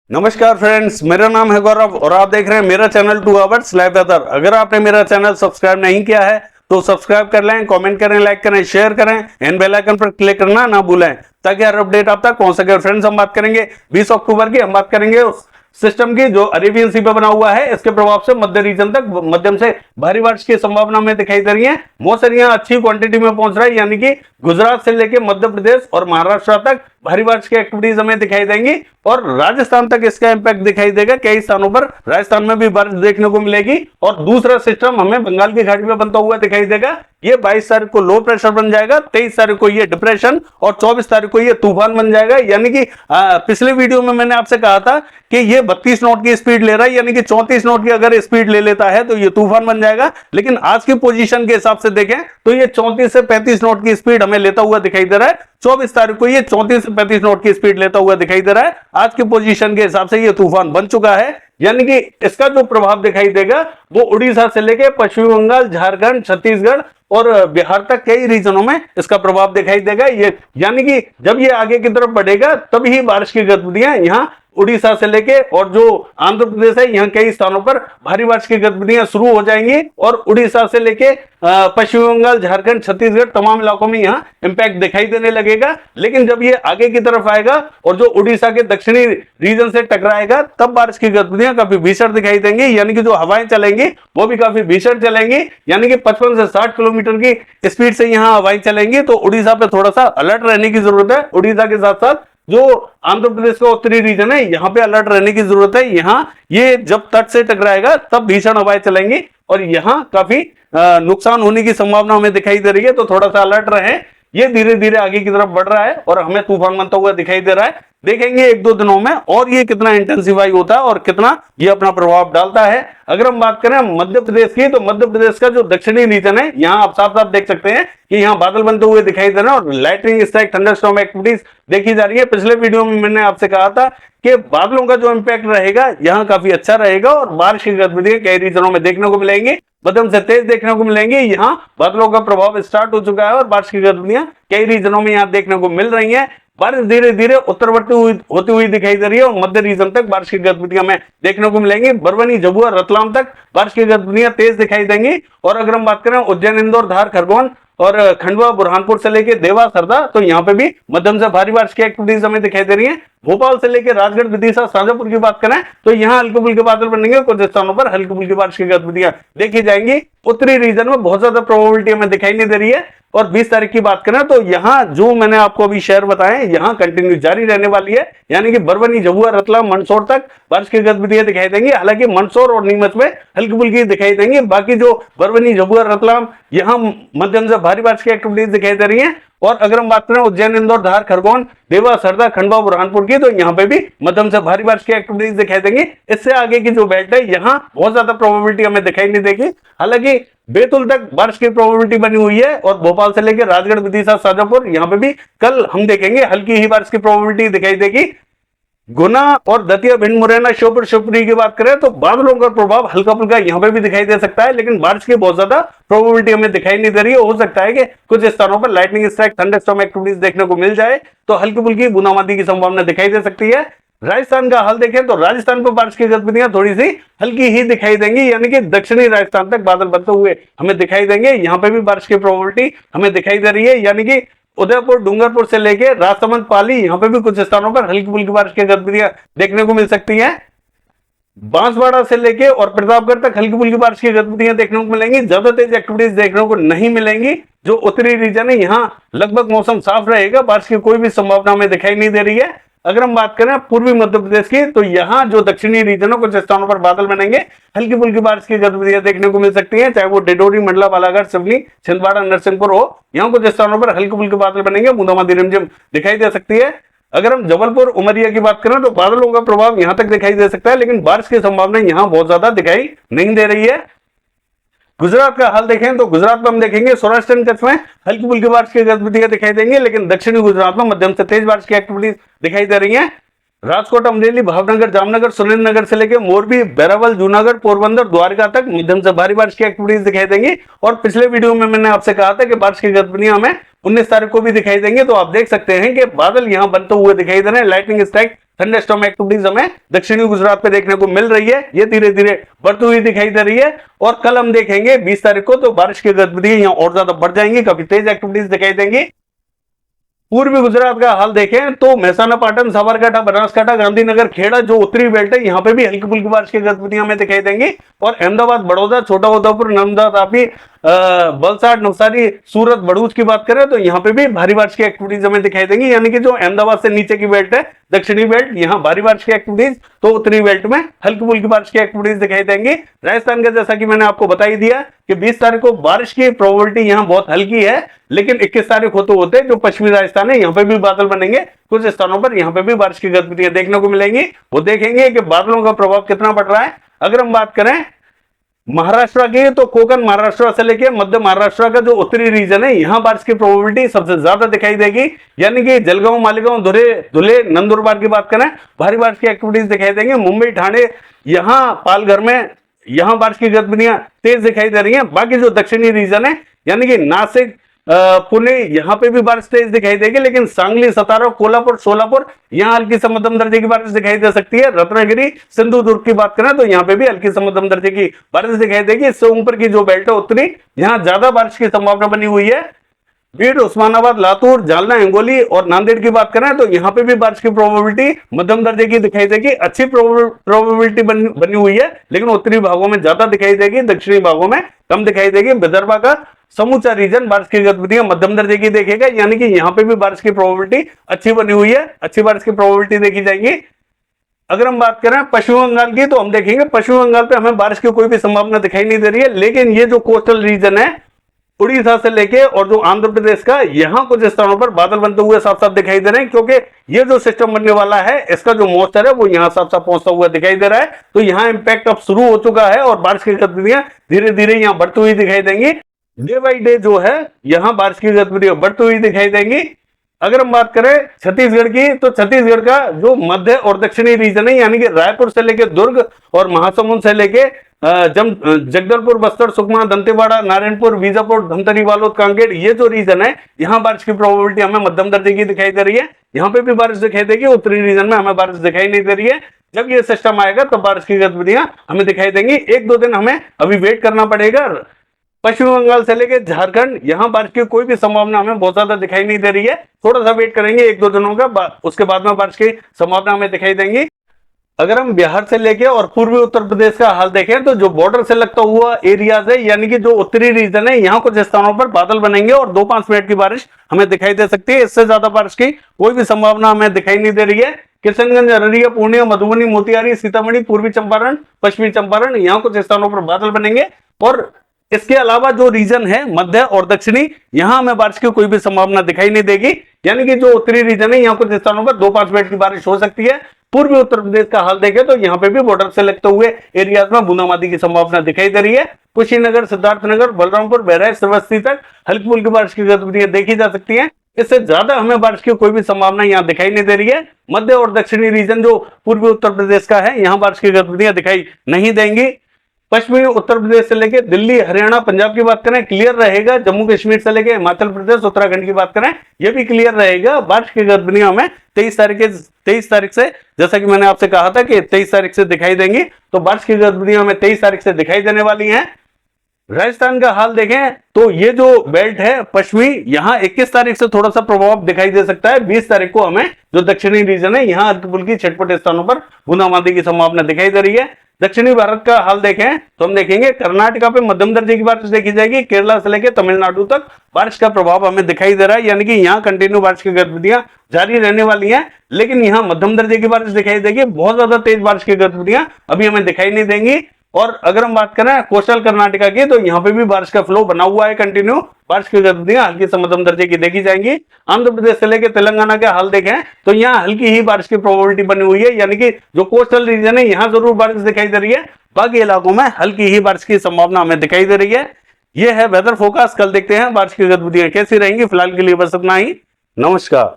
नमस्कार फ्रेंड्स, मेरा नाम है गौरव और आप देख रहे हैं मेरा चैनल 2 आवर्स लाइव वेदर। अगर आपने मेरा चैनल सब्सक्राइब नहीं किया है तो सब्सक्राइब कर लें, कमेंट करें, लाइक करें, शेयर करें एंड बेल आइकन पर क्लिक करना ना भूलें ताकि हर अपडेट आप तक पहुंच सके। फ्रेंड्स, हम बात करेंगे 20 अक्टूबर की। हम बात करेंगे उस सिस्टम की जो अरेबियन सी पे बना हुआ है। इसके प्रभाव से मध्य रीजन तक मध्यम से भारी बारिश की संभावना में दिखाई दे रही है। मॉनसून यहां अच्छी क्वांटिटी में पहुंच रहा है, यानी कि गुजरात से लेकर मध्य प्रदेश और महाराष्ट्र तक भारी बारिश की एक्टिविटीज हमें दिखाई देंगी और राजस्थान तक इसका इंपैक्ट दिखाई देगा। कई स्थानों पर राजस्थान में भी बारिश देखने को मिलेगी और दूसरा सिस्टम हमें बंगाल की खाड़ी में बनता हुआ दिखाई देगा। ये 22 तारीख को लो प्रेशर बन जाएगा, 23 तारीख को ये डिप्रेशन और 24 तारीख को ये तूफान बन जाएगा। यानी कि पिछले वीडियो में मैंने आपसे कहा था कि ये 32 नॉट की स्पीड ले रहा है, यानी कि 34 नॉट की अगर स्पीड ले लेता है तो ये तूफान बन जाएगा। लेकिन आज की पोजीशन के हिसाब से देखें तो ये 34 से 35 नॉट की स्पीड हमें लेता हुआ दिखाई दे रहा है। 24 तारीख को ये 34 से 35 नॉट की स्पीड लेता हुआ दिखाई दे रहा है। आज की पोजीशन के हिसाब से ये तूफान बन चुका है, यानी कि इसका जो प्रभाव दिखाई देगा वो उड़ीसा से लेकर पश्चिम बंगाल, झारखंड, छत्तीसगढ़ और बिहार तक कई रीजनों में इसका प्रभाव दिखाई देगा। ये यानी कि जब ये आगे की तरफ बढ़ेगा तभी बारिश की गतिविधियां यहाँ उड़ीसा से लेके और जो आंध्र प्रदेश है यहाँ कई स्थानों पर भारी बारिश की गतिविधियां शुरू हो जाएंगी और उड़ीसा से लेके पश्चिम बंगाल, झारखंड, छत्तीसगढ़ तमाम इलाकों में यहाँ इंपैक्ट दिखाई देने लगेगा। लेकिन जब ये आगे की तरफ आएगा और जो उड़ीसा के दक्षिणी रीजन से टकराएगा तब बारिश की गतिविधियां काफी भीषण दिखाई देंगी, यानी कि जो हवाएं चलेंगी वो भी काफी भीषण चलेंगी, यानी कि 55 से 60 किलोमीटर की स्पीड से यहाँ हवाएं चलेंगी। तो उड़ीसा पे थोड़ा सा अलर्ट रहने की जरूरत है। उड़ीसा के साथ साथ जो आंध्र प्रदेश का उत्तरी रीजन है यहाँ पे अलर्ट रहने की जरूरत है। यहाँ ये जब तट से टकराएगा तब भीषण हवाएं चलेंगी और यहाँ काफी नुकसान होने की संभावना हमें दिखाई दे रही है। तो थोड़ा सा अलर्ट रहे। ये धीरे धीरे आगे की तरफ बढ़ रहा है और हमें तूफान बनता हुआ दिखाई दे रहा है। देखेंगे 1-2 दिनों में और ये कितना इंटेंसिफाई होता है और कितना ये अपना प्रभाव डालता है। अगर हम बात करें मध्य प्रदेश की तो मध्य प्रदेश का जो दक्षिणी रीजन है यहाँ आप साफ साफ देख सकते हैं कि यहाँ बादल बनते हुए दिखाई दे रहे हैं और लाइटनिंग स्ट्राइक, थंडरस्टॉर्म एक्टिविटीज देखी जा रही है। पिछले वीडियो में मैंने आपसे कहा था कि बादलों का जो इंपैक्ट रहेगा यहाँ काफी अच्छा रहेगा और बारिश की गतिविधियां कई रीजनों में देखने को मिलेंगी, मध्यम से तेज देखने को मिलेंगी। यहाँ बादलों का प्रभाव स्टार्ट हो चुका है और बारिश की गतिविधियां कई रीजनों में यहाँ देखने को मिल रही हैं। बारिश धीरे धीरे उत्तरवर्ती होती हुई दिखाई दे रही है और मध्य रीजन तक बारिश की गतिविधियां हमें देखने को मिलेंगी। बरवनी, झबुआ, रतलाम तक बारिश की गतिविधियां तेज दिखाई देंगी। और अगर हम बात करें उज्जैन, इंदौर, धार, खरगोन और खंडवा, बुरहानपुर से लेके देवास, हरदा तो यहाँ पे भी मध्यम से भारी बारिश की एक्टिविटीज हमें दिखाई दे रही है। भोपाल से लेकर राजगढ़, विदिशा, शाजापुर की बात करें तो यहाँ हल्के फुल्के बादल बनेंगे, कुछ स्थानों पर हल्की फुल्की बारिश की गतिविधियां देखी जाएंगी। उत्तरी रीजन में बहुत ज्यादा प्रोबेबिलिटी हमें दिखाई नहीं दे रही है। और 20 तारीख की बात करें तो यहाँ जो मैंने आपको अभी शहर बताए यहाँ कंटिन्यू जारी रहने वाली है, यानी कि बरवनी, झबुआ, रतलाम, मंदसौर तक बारिश की गतिविधियां दिखाई देंगी। हालांकि मंदसौर और नीमच में हल्की फुल्की दिखाई देंगी। बाकी जो बरवनी, झबुआ, रतलाम यहाँ मध्यम से भारी बारिश की एक्टिविटीज दिखाई दे रही है। और अगर हम बात करें उज्जैन, इंदौर, धार, खरगोन, देवास, हरदा, खंडवा, बुरहानपुर की तो यहाँ पे भी मध्यम से भारी बारिश की एक्टिविटीज दिखाई देंगी। इससे आगे की जो बेल्ट है यहाँ बहुत ज्यादा प्रोबेबिलिटी हमें दिखाई नहीं देगी। हालांकि बैतूल तक बारिश की प्रोबेबिलिटी बनी हुई है और भोपाल से लेकर राजगढ़, विदिशा, शाजापुर यहाँ पे भी कल हम देखेंगे हल्की ही बारिश की प्रोबेबिलिटी दिखाई देगी। गुना और दतिया, भिंड, मुरैना, श्योपुर, शिवपुरी की बात करें तो बादलों का प्रभाव हल्का फुल्का यहाँ पे भी दिखाई दे सकता है, लेकिन बारिश की बहुत ज्यादा प्रोबेबिलिटी हमें दिखाई नहीं दे रही है। हो सकता है कि कुछ स्थानों पर लाइटनिंग स्ट्राइक, थंडरस्टॉर्म एक्टिविटीज देखने को मिल जाए तो हल्की फुल्की बूंदाबांदी की संभावना दिखाई दे सकती है। राजस्थान का हाल देखें तो राजस्थान पर बारिश की गतिविधियां थोड़ी सी हल्की ही दिखाई देंगी, यानी कि दक्षिणी राजस्थान तक बादल बनते हुए हमें दिखाई देंगे। यहाँ पे भी बारिश की प्रोबेबिलिटी हमें दिखाई दे रही है, यानी कि उदयपुर, डूंगरपुर से लेके राजसमंद, पाली यहाँ पे भी कुछ स्थानों पर हल्की फुल्की बारिश की गतिविधियां देखने को मिल सकती हैं। बांसवाड़ा से लेके और प्रतापगढ़ तक हल्की फुल्की बारिश की गतिविधियां देखने को मिलेंगी, ज्यादा तेज एक्टिविटीज देखने को नहीं मिलेंगी। जो उत्तरी रीजन है यहाँ लगभग मौसम साफ रहेगा, बारिश की कोई भी संभावना हमें दिखाई नहीं दे रही है। अगर हम बात करें पूर्वी मध्य प्रदेश की तो यहाँ जो दक्षिणी रीजन है कुछ स्थानों पर बादल बनेंगे, हल्की फुल्की बारिश की गतिविधियां देखने को मिल सकती हैं, चाहे वो डिडोरी, मंडला, बालाघाट, सिवनी, छिंदवाड़ा, नरसिंहपुर हो। यहाँ कुछ स्थानों पर हल्की फुल्के बादल बनेंगे, बूंदाबांदी रिमझिम दिखाई दे सकती है। अगर हम जबलपुर, उमरिया की बात करें तो बादलों का प्रभाव यहाँ तक दिखाई दे सकता है, लेकिन बारिश की संभावना यहाँ बहुत ज्यादा दिखाई नहीं दे रही है। गुजरात का हाल देखें तो गुजरात में हम देखेंगे सौराष्ट्र कच्छ में हल्की फुल्की बारिश की गतिविधियां दिखाई देंगी, लेकिन दक्षिणी गुजरात में मध्यम से तेज बारिश की एक्टिविटीज दिखाई दे रही हैं। राजकोट, अमरेली, भावनगर, जामनगर, सुरेंद्रनगर से लेकर मोरबी, बैरावल, जूनागढ़, पोरबंदर, द्वारका तक मध्यम से भारी बारिश की एक्टिविटीज दिखाई देंगी। और पिछले वीडियो में मैंने आपसे कहा था कि बारिश की गतिविधियां हमें 19 तारीख को भी दिखाई देंगे। तो आप देख सकते हैं कि बादल यहाँ बनते हुए दिखाई दे रहे हैं, लाइटनिंग स्ट्राइक, थंडरस्टॉर्म एक्टिविटीज हमें दक्षिणी गुजरात पे देखने को मिल रही है। ये धीरे धीरे बढ़ती हुई दिखाई दे रही है और कल हम देखेंगे 20 तारीख को तो बारिश की गतिविधियां यहाँ और ज्यादा बढ़ जाएंगी, काफी तेज एक्टिविटीज दिखाई देंगी। पूर्वी गुजरात का हाल देखें तो मेहसाना, पाटन, साबरकांठा, बनासकांठा, गांधीनगर, खेड़ा जो उत्तरी बेल्ट है यहाँ पे भी हल्की फुल्की बारिश की गतिविधियां हमें दिखाई देंगी। और अहमदाबाद, बड़ौदा, छोटा उदेपुर, नर्मदा, तापी, वलसाड, नवसारी, सूरत, भरूच की बात करें तो यहाँ पे भी भारी बारिश की एक्टिविटीज हमें दिखाई देंगी। यानी कि जो अहमदाबाद से नीचे की बेल्ट है, दक्षिणी बेल्ट, यहाँ भारी बारिश की एक्टिविटीज, तो उत्तरी बेल्ट में हल्की फुल्की बारिश की एक्टिविटीज दिखाई देंगी। राजस्थान का जैसा कि मैंने आपको बता ही दिया कि 20 तारीख को बारिश की प्रोबेबिलिटी यहाँ बहुत हल्की है, लेकिन 21 तारीख होते होते जो पश्चिमी राजस्थान है यहाँ पे भी बादल बनेंगे, कुछ स्थानों पर यहाँ पे भी बारिश की गतिविधियां देखने को मिलेंगी। वो देखेंगे कि बादलों का प्रभाव कितना बढ़ रहा है। अगर हम बात करें महाराष्ट्र की तो कोकण महाराष्ट्र से लेकर मध्य महाराष्ट्र का जो उत्तरी रीजन है यहाँ बारिश की प्रोबेबिलिटी सबसे ज्यादा दिखाई देगी। यानी कि जलगांव, मालेगांव, धुले, नंदुरबार की बात करें भारी बारिश की एक्टिविटीज दिखाई देंगे। मुंबई, ठाणे, यहाँ पालघर में यहाँ बारिश की गतिविधियां तेज दिखाई दे रही हैं। बाकी जो दक्षिणी रीजन है यानी कि नासिक, पुणे, यहाँ पे भी बारिश तेज दिखाई देगी, लेकिन सांगली, सतारा, कोल्हापुर, सोलापुर यहाँ हल्की से मध्यम दर्जे की बारिश दिखाई दे सकती है। रत्नागिरी, सिंधुदुर्ग की बात करें तो यहाँ पे भी हल्की से मध्यम दर्जे की बारिश दिखाई देगी। इससे ऊपर की जो बेल्ट है उत्तरी, यहाँ ज्यादा बारिश की संभावना बनी हुई है। बीड, उस्मानाबाद, लातूर, जालना, हिंगोली और नांदेड़ की बात करें तो यहाँ पे भी बारिश की प्रोबेबिलिटी मध्यम दर्जे की दिखाई देगी। अच्छी प्रोबेबिलिटी बनी हुई है, लेकिन उत्तरी भागों में ज्यादा दिखाई देगी, दक्षिणी भागों में कम दिखाई देगी। विदर्भ का समूचा रीजन बारिश की गतिविधियां मध्यम दर्जे की देखेगा, यानी कि यहाँ पे भी बारिश की प्रोबेबिलिटी अच्छी बनी हुई है, अच्छी बारिश की प्रोबेबिलिटी देखी जाएगी। अगर हम बात करें पश्चिम बंगाल की तो हम देखेंगे पश्चिम बंगाल पे हमें बारिश की कोई भी संभावना दिखाई नहीं दे रही है, लेकिन ये जो कोस्टल रीजन है उड़ीसा से लेके और जो आंध्र प्रदेश का, यहाँ कुछ स्थानों पर बादल बनते हुए साफ साफ दिखाई दे रहे हैं, क्योंकि ये जो सिस्टम बनने वाला है इसका जो मॉइस्चर है वो यहाँ साफ साफ पहुंचता हुआ दिखाई दे रहा है। तो यहाँ इंपैक्ट अब शुरू हो चुका है और बारिश की गतिविधियां धीरे धीरे यहाँ बढ़ती हुई दिखाई देंगी। डे बाई डे जो है यहाँ बारिश की गतिविधियां बढ़ती हुई दिखाई देंगी। अगर हम बात करें छत्तीसगढ़ की तो छत्तीसगढ़ का जो मध्य और दक्षिणी रीजन है यानी कि रायपुर से लेके दुर्ग और महासमुंद से लेके जगदलपुर, बस्तर, सुकमा, दंतेवाड़ा, नारायणपुर, बीजापुर, धमतरी, बालोद, कांकेर, ये जो रीजन है यहाँ बारिश की प्रोबेबिलिटी हमें मध्यम दर्जे की दिखाई दे रही है। यहाँ पे भी बारिश दिखाई देगी, उत्तरी रीजन में हमें बारिश दिखाई नहीं दे रही है। जब ये सिस्टम आएगा तो बारिश की गतिविधियां हमें दिखाई देंगी। एक दो दिन हमें अभी वेट करना पड़ेगा। पश्चिम बंगाल से लेकर झारखंड यहाँ बारिश की कोई भी संभावना हमें बहुत ज्यादा दिखाई नहीं दे रही है। थोड़ा सा वेट करेंगे एक दो दिनों का, उसके बाद में बारिश की संभावना हमें दिखाई देंगी। अगर हम बिहार से लेके और पूर्वी उत्तर प्रदेश का हाल देखें तो जो बॉर्डर से लगता हुआ एरियाज है यानी कि जो उत्तरी रीजन है यहाँ कुछ स्थानों पर बादल बनेंगे और 2-5 मिनट की बारिश हमें दिखाई दे सकती है। इससे ज्यादा बारिश की कोई भी संभावना हमें दिखाई नहीं दे रही है। किशनगंज, अररिया, पूर्णिया, मधुबनी, मोतिहारी, सीतामढ़ी, पूर्वी चंपारण, पश्चिमी चंपारण यहाँ कुछ स्थानों पर बादल बनेंगे। और इसके अलावा जो रीजन है मध्य और दक्षिणी यहाँ हमें बारिश की कोई भी संभावना दिखाई नहीं देगी। यानी कि जो उत्तरी रीजन है यहाँ कुछ स्थानों पर 2-5 मिनट की बारिश हो सकती है। पूर्वी उत्तर प्रदेश का हाल देखें तो यहाँ पे भी बॉर्डर से लगते हुए एरियाज में बूंदाबांदी की संभावना दिखाई दे रही है। कुशीनगर, सिद्धार्थनगर, बलरामपुर, बहराइच, श्रावस्ती तक हल्की फुल्की बारिश की गतिविधियां देखी जा सकती हैं। इससे ज्यादा हमें बारिश की कोई भी संभावना यहाँ दिखाई नहीं दे रही है। मध्य और दक्षिणी रीजन जो पूर्वी उत्तर प्रदेश का है यहाँ बारिश की गतिविधियां दिखाई नहीं देंगी। पश्चिमी उत्तर प्रदेश से लेकर दिल्ली, हरियाणा, पंजाब की बात करें क्लियर रहेगा। जम्मू कश्मीर से लेकर हिमाचल प्रदेश, उत्तराखंड की बात करें ये भी क्लियर रहेगा। बारिश की गतिविधियां हमें 23 तारीख से, जैसा कि मैंने आपसे कहा था कि 23 तारीख से दिखाई देंगी, तो बारिश की गतिविधियां हमें 23 तारीख से दिखाई देने वाली हैं। राजस्थान का हाल देखें तो ये जो बेल्ट है पश्चिमी यहाँ 21 तारीख से थोड़ा सा प्रभाव दिखाई दे सकता है। 20 तारीख को हमें जो दक्षिणी रीजन है यहाँ हल्की फुल्की छटपट स्थानों पर बूंदाबांदी की संभावना दिखाई दे रही है। दक्षिणी भारत का हाल देखें तो हम देखेंगे कर्नाटका पे मध्यम दर्जे की बारिश देखी जाएगी। केरला से लेकर तमिलनाडु तक बारिश का प्रभाव हमें दिखाई दे रहा है, यानी कि यहाँ कंटिन्यू बारिश की गतिविधियां जारी रहने वाली हैं, लेकिन यहाँ मध्यम दर्जे की बारिश दिखाई देगी। बहुत ज्यादा तेज बारिश की गतिविधियां अभी हमें दिखाई नहीं देंगी। और अगर हम बात करें कोस्टल कर्नाटका की तो यहाँ पे भी बारिश का फ्लो बना हुआ है, कंटिन्यू बारिश की गतिविधियां हल्की से मध्यम दर्जे की देखी जाएंगी। आंध्र प्रदेश से लेकर तेलंगाना का हाल देखें तो यहाँ हल्की ही बारिश की प्रोबेबिलिटी बनी हुई है, यानी कि जो कोस्टल रीजन है यहाँ जरूर बारिश दिखाई दे रही है, बाकी इलाकों में हल्की ही बारिश की संभावना हमें दिखाई दे रही है। यह है वेदर फोरकास्ट। कल देखते हैं बारिश की गतिविधियां कैसी रहेंगी। फिलहाल के लिए बस इतना ही। नमस्कार।